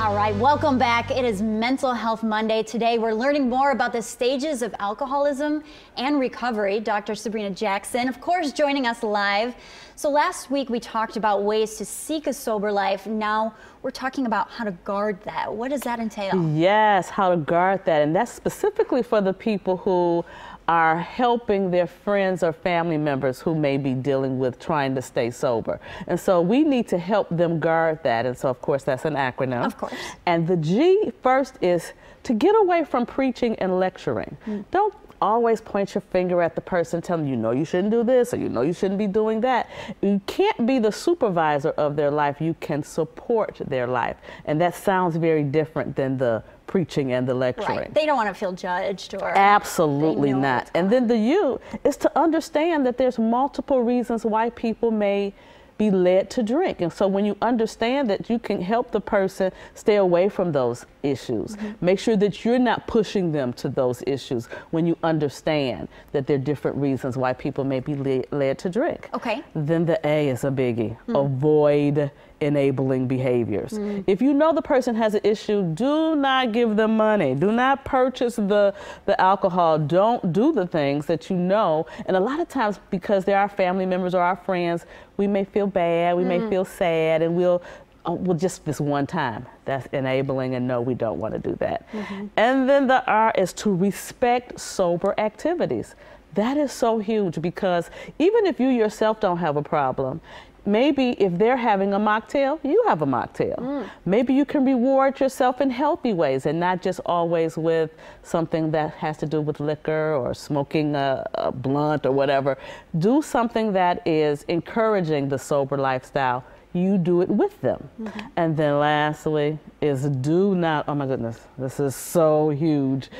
All right, welcome back. It is Mental Health Monday. Today we're learning more about the stages of alcoholism and recovery. Dr. Sabrina Jackson, of course, joining us live. So last week we talked about ways to seek a sober life. Now we're talking about how to guard that. What does that entail? Yes, how to guard that. And that's specifically for the people who are helping their friends or family members who may be dealing with trying to stay sober. And so we need to help them guard that. And so, of course, that's an acronym. Of course. And the G first is to get away from preaching and lecturing. Don't always point your finger at the person telling you, you shouldn't do this, or you shouldn't be doing that. You can't be the supervisor of their life. You can support their life. And that sounds very different than the preaching and the lecturing. Right. They don't want to feel judged or... Absolutely not. And then the U is to understand that there's multiple reasons why people may be led to drink. And so when you understand that, you can help the person stay away from those issues. Make sure that you're not pushing them to those issues when you understand that there are different reasons why people may be led to drink. Okay. Then the A is a biggie. Avoid enabling behaviors. If you know the person has an issue, do not give them money. Do not purchase the alcohol. Don't do the things that you know. And a lot of times, because they're our family members or our friends, we may feel bad, we may feel sad, and we'll just this one time. That's enabling, and no, we don't want to do that. And then the R is to respect sober activities. That is so huge, because even if you yourself don't have a problem, maybe if they're having a mocktail, you have a mocktail. Maybe you can reward yourself in healthy ways and not just always with something that has to do with liquor or smoking a blunt or whatever. Do something that is encouraging the sober lifestyle. You do it with them. And then lastly is do not, oh my goodness, this is so huge.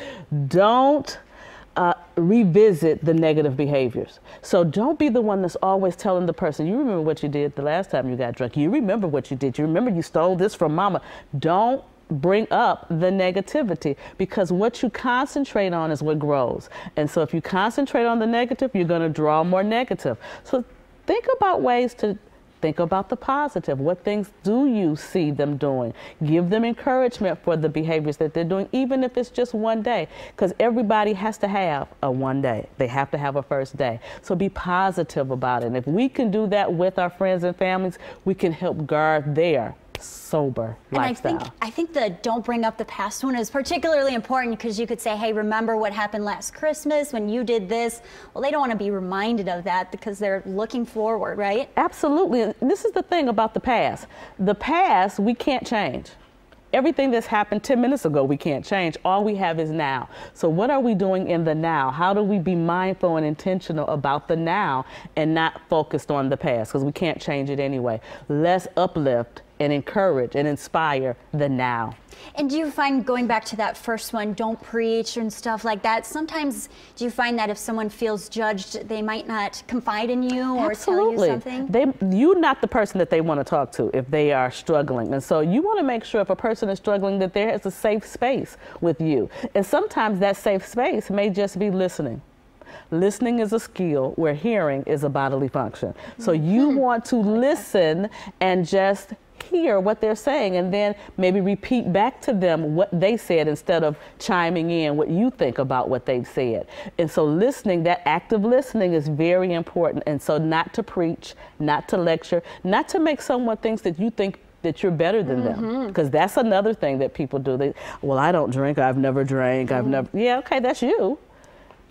Don't revisit the negative behaviors. So don't be the one that's always telling the person, you remember what you did the last time you got drunk. You remember what you did. You remember you stole this from mama. Don't bring up the negativity, because what you concentrate on is what grows. And so if you concentrate on the negative, you're going to draw more negative. So think about ways to think about the positive. What things do you see them doing? Give them encouragement for the behaviors that they're doing, even if it's just one day, because everybody has to have a one day. They have to have a first day. So be positive about it. And if we can do that with our friends and families, we can help guard their sober lifestyle. And I think the don't bring up the past one is particularly important, because you could say, hey, remember what happened last Christmas when you did this? Well, they don't want to be reminded of that because they're looking forward, right? Absolutely. And this is the thing about the past. The past, we can't change. Everything that's happened 10 minutes ago, we can't change. All we have is now. So what are we doing in the now? How do we be mindful and intentional about the now and not focused on the past? Because we can't change it anyway. Let's uplift and encourage and inspire the now. And do you find, going back to that first one, don't preach and stuff like that, sometimes do you find that if someone feels judged, they might not confide in you or tell you something? You're not the person that they want to talk to if they are struggling. And so you want to make sure if a person is struggling that there is a safe space with you. And sometimes that safe space may just be listening. Listening is a skill where hearing is a bodily function. So you want to listen and just hear what they're saying, and then maybe repeat back to them what they said instead of chiming in what you think about what they've said. And so listening, that active listening, is very important. And so not to preach, not to lecture, not to make someone think that you think that you're better than them, because that's another thing that people do. Well, I don't drink, I've never drank, yeah, okay, that's you.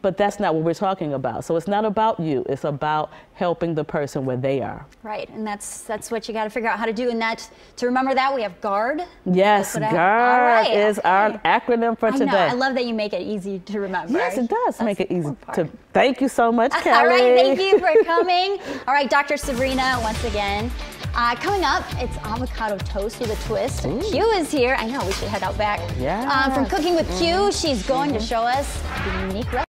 But that's not what we're talking about. So it's not about you. It's about helping the person where they are. Right, and that's what you got to figure out how to do. And that, to remember that, we have GUARD. Yes, GUARD is our acronym for today. I love that you make it easy to remember. Yes, it does make it easy to. Thank you so much, Kelly. All right, thank you for coming. All right, Dr. Sabrina, once again. Coming up, it's avocado toast with a twist. Q is here. I know, we should head out back. Yeah. From Cooking with Q, she's going to show us the unique recipe.